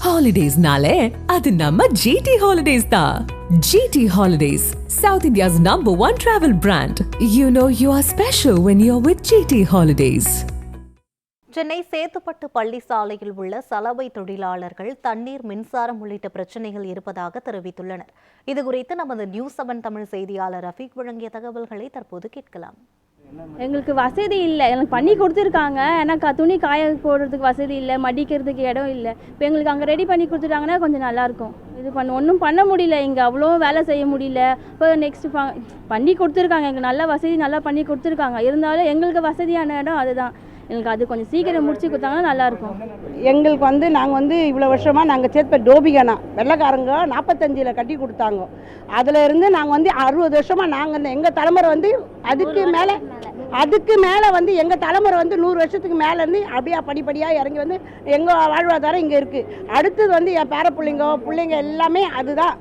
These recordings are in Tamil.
Holidays-nale, adu namma GT Holidays da. GT Holidays, South India's #1 travel brand. You know you are special when you're with GT Holidays. Chennai Chetpet பள்ளி சாலையில் உள்ள சலவை தொழிலாளர்கள் தண்ணீர், மின்சாரம் உள்ளிட்ட பிரச்சனைகள் இருப்பதாக தெரிவித்துள்ளனர். இதுகுறித்து நமது நியூஸ் 7 தமிழ் செய்தியாளர் ரஃபீக் வழங்கிய தகவல்களை தற்போது கேட்கலாம். எங்களுக்கு வசதி இல்லை, எனக்கு பண்ணி கொடுத்துருக்காங்க. எனக்கு துணி காய போடுறதுக்கு வசதி இல்லை, மடிக்கிறதுக்கு இடம் இல்லை. இப்போ எங்களுக்கு அங்கே ரெடி பண்ணி கொடுத்துட்டாங்கன்னா கொஞ்சம் நல்லாயிருக்கும். ஒன்றும் பண்ண முடியல, இங்கே அவ்வளோ வேலை செய்ய முடியல. இப்போ நெக்ஸ்ட் பண்ணி கொடுத்துருக்காங்க, எங்களுக்கு நல்ல வசதி நல்லா பண்ணி கொடுத்துருக்காங்க. இருந்தாலும் எங்களுக்கு வசதியான இடம் அதுதான். எங்களுக்கு அது கொஞ்சம் சீக்கிரம் முடிச்சு கொடுத்தாங்கன்னா நல்லாயிருக்கும். எங்களுக்கு நாங்கள் இவ்வளோ வருஷமாக நாங்கள் சேத்பட் டோபிகானா வெள்ளைக்காரங்க 45 கட்டி கொடுத்தாங்க. அதில் இருந்து நாங்கள் 60 வருஷமாக நாங்கள் எங்கள் தலைமுறை அதுக்கு மேலே எங்கள் தலைமுறை 100 வருஷத்துக்கு மேலேருந்து அப்படியே படிப்படியாக இறங்கி எங்கள் வாழ்வாதாரம் இங்கே இருக்குது. அடுத்தது என் பேர பிள்ளைங்க எல்லாமே அதுதான்,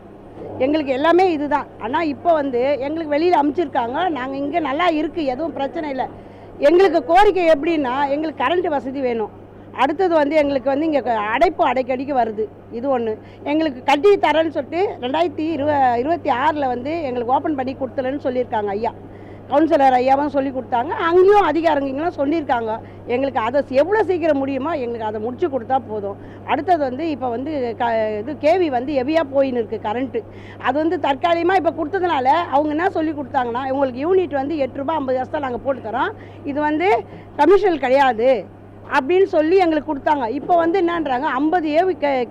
எங்களுக்கு எல்லாமே இதுதான். ஆனால் இப்போ எங்களுக்கு வெளியில் அமுச்சிருக்காங்க. நாங்கள் இங்கே நல்லா இருக்குது, எதுவும் பிரச்சனை இல்லை. எங்களுக்கு கோரிக்கை எப்படின்னா, எங்களுக்கு கரண்ட் வசதி வேணும். அடுத்தது எங்களுக்கு இங்கே அடைப்பு அடிக்கடிக்கு வருது. இது ஒன்று எங்களுக்கு கட்டி தரேன்னு சொல்லிட்டு 2026 எங்களுக்கு ஓப்பன் பண்ணி கொடுத்துலன்னு சொல்லியிருக்காங்க ஐயா. கவுன்சிலர் ஐயாவும் சொல்லி கொடுத்தாங்க. அங்கேயும் அதிகாரிங்களும் சொல்லியிருக்காங்க. எங்களுக்கு அதை எவ்வளோ சீக்கிரம் முடியுமோ எங்களுக்கு அதை முடிச்சு கொடுத்தா போதும். அடுத்தது இப்போ இது கேவி ஹெவியாக போயின்னு இருக்குது கரண்ட்டு. அது தற்காலிகமாக இப்போ கொடுத்ததுனால அவங்க என்ன சொல்லி கொடுத்தாங்கன்னா, உங்களுக்கு யூனிட் 8 ரூபா 50 காசு தான் நாங்கள் போட்டு தரோம், இது கமிஷன் கிடையாது அப்படின்னு சொல்லி எங்களுக்கு கொடுத்தாங்க. இப்போ என்னன்றாங்க, 50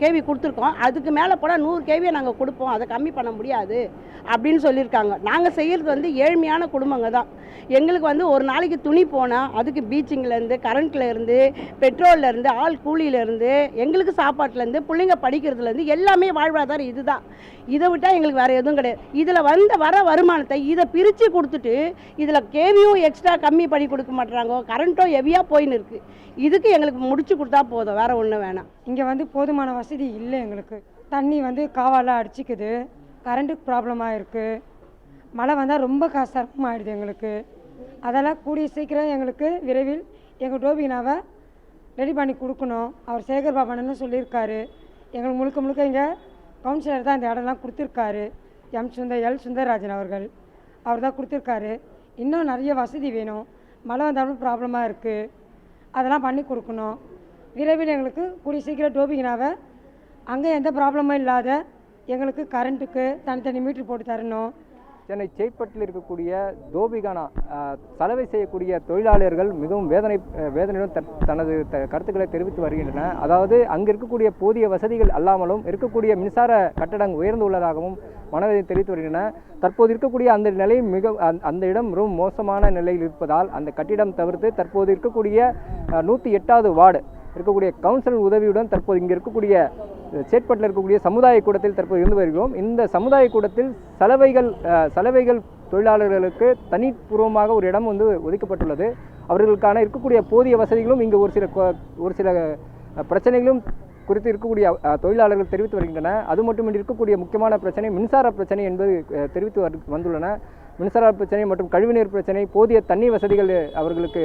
கேவி கொடுத்துருக்கோம், அதுக்கு மேலே போனால் 100 கேவியை நாங்கள் கொடுப்போம், அதை கம்மி பண்ண முடியாது அப்படின்னு சொல்லியிருக்காங்க. நாங்கள் செய்கிறது ஏழ்மையான குடும்பங்க தான். எங்களுக்கு ஒரு நாளைக்கு துணி போனால் அதுக்கு பீச்சிங்லேருந்து, கரண்ட்லேருந்து, பெட்ரோல்லேருந்து, ஆள் கூலியிலேருந்து, எங்களுக்கு சாப்பாட்டிலேருந்து, பிள்ளைங்க படிக்கிறதுலேருந்து எல்லாமே வாழ்வாதாரம் இதுதான். இதை விட்டால் எங்களுக்கு வேறு எதுவும் கிடையாது. இதில் வர வருமானத்தை இதை பிரித்து கொடுத்துட்டு இதில் கேவியும் எக்ஸ்ட்ரா கம்மி பண்ணி கொடுக்க மாட்டுறாங்க. கரண்ட்டும் ஹெவியாக போயின்னு இருக்குது. இதுக்கு எங்களுக்கு முடிச்சு கொடுத்தா போதும், வேறு ஒன்றும் வேணாம். இங்கே போதுமான வசதி இல்லை. எங்களுக்கு தண்ணி காவாலாம் அடிச்சிக்குது, கரண்ட்டுக்கு ப்ராப்ளமாக இருக்குது. மழை வந்தால் ரொம்ப சிரமமாகிடுது எங்களுக்கு. அதெல்லாம் கூடிய சீக்கிரம் எங்களுக்கு விரைவில் எங்கள் டோபினாவை ரெடி பண்ணி கொடுக்கணும். அவர் சேகர் பாபன்னு சொல்லியிருக்காரு. எங்களுக்கு முழுக்க இங்கே கவுன்சிலர் தான் இந்த இடம்லாம் கொடுத்துருக்காரு. எல் சுந்தரராஜன் அவர் தான் கொடுத்துருக்காரு. இன்னும் நிறைய வசதி வேணும். மழை வந்தாலும் ப்ராப்ளமாக இருக்குது, அதெல்லாம் பண்ணி கொடுக்கணும். விரைவில் எங்களுக்கு கூடிய சீக்கிரம் டோபினாவை அங்கே எந்த ப்ராப்ளமும் இல்லாத எங்களுக்கு கரண்ட்டுக்கு தனித்தனி மீட்ரு போட்டு தரணும். சென்னை சேத்பட்டில் இருக்கக்கூடிய தோபிகானா சலவை செய்யக்கூடிய தொழிலாளர்கள் மிகவும் வேதனையுடன் தனது கருத்துக்களை தெரிவித்து வருகின்றன. அதாவது அங்கு இருக்கக்கூடிய போதிய வசதிகள் அல்லாமலும் இருக்கக்கூடிய மின்சார கட்டடங்கள் உயர்ந்து உள்ளதாகவும் மனதை தெரிவித்து வருகின்றன. தற்போது இருக்கக்கூடிய அந்த நிலை அந்த இடம் மிகவும் மோசமான நிலையில் இருப்பதால் அந்த கட்டிடம் தவிர்த்து தற்போது இருக்கக்கூடிய 108வது வார்டு இருக்கக்கூடிய கவுன்சிலர் உதவியுடன் தற்போது இங்கே இருக்கக்கூடிய சேத்பட்டில் இருக்கக்கூடிய சமுதாய கூடத்தில் தற்போது இருந்து வருகிறோம். இந்த சமுதாய கூடத்தில் சலவைகள் தொழிலாளர்களுக்கு தனிப்பூர்வமாக ஒரு இடம் ஒதுக்கப்பட்டுள்ளது. அவர்களுக்கான இருக்கக்கூடிய போதிய வசதிகளும் இங்கு ஒரு சில பிரச்சனைகளும் குறித்து இருக்கக்கூடிய தொழிலாளர்கள் தெரிவித்து வருகின்றன. அது மட்டுமின்றி இருக்கக்கூடிய முக்கியமான பிரச்சனை மின்சார பிரச்சனை என்பது தெரிவித்து வந்துள்ளன. மின்சார பிரச்சனை மற்றும் கழிவுநீர் பிரச்சனை, போதிய தண்ணீர் வசதிகள் அவர்களுக்கு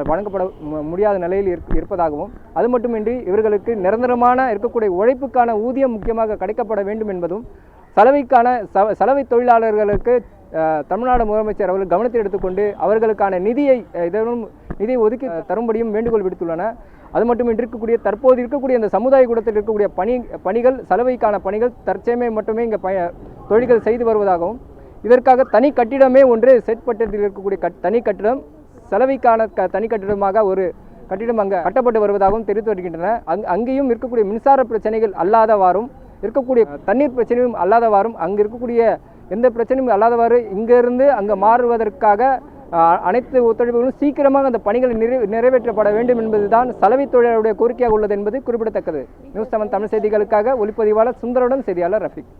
வழங்கப்பட முடியாத நிலையில் இருப்பதாகவும், அது மட்டுமின்றி இவர்களுக்கு நிரந்தரமான இருக்கக்கூடிய உழைப்புக்கான ஊதியம் முக்கியமாக கிடைக்கப்பட வேண்டும் என்பதும், சலவை தொழிலாளர்களுக்கு தமிழ்நாடு முதலமைச்சர் அவர்கள் கவனத்தில் எடுத்துக்கொண்டு அவர்களுக்கான நிதியை ஒதுக்கி தரும்படியும் வேண்டுகோள் விடுத்துள்ளன. அது மட்டுமின்றி தற்போது இருக்கக்கூடிய இந்த சமுதாய கூடத்தில் இருக்கக்கூடிய பணிகள் சலவைக்கான பணிகள் தற்சமயம் மட்டுமே இங்கே தொழில்கள் செய்து வருவதாகவும், இதற்காக தனி கட்டிடமே ஒன்று சேத்பட்டில் இருக்கக்கூடிய தனி கட்டிடம் சலவைக்கான தனி கட்டிடமாக ஒரு கட்டிடம் அங்கே கட்டப்பட்டு வருவதாகவும் தெரிவித்து வருகின்றன. அங்கேயும் இருக்கக்கூடிய மின்சார பிரச்சனைகள் அல்லாதவாறும், இருக்கக்கூடிய தண்ணீர் பிரச்சனையும் அல்லாதவாறும், அங்கே இருக்கக்கூடிய எந்த பிரச்சனையும் அல்லாதவாறு இங்கிருந்து அங்கே மாறுவதற்காக அனைத்து ஒத்துழைப்புகளும் சீக்கிரமாக அந்த பணிகள் நிறைவேற்றப்பட வேண்டும் என்பதுதான் சலவை தொழிலாளருடைய கோரிக்கையாக உள்ளது என்பது குறிப்பிடத்தக்கது. நியூஸ் 7 தமிழ் செய்திகளுக்காக ஒளிப்பதிவாளர் சுந்தரவுடன் செய்தியாளர் ரஃபீக்.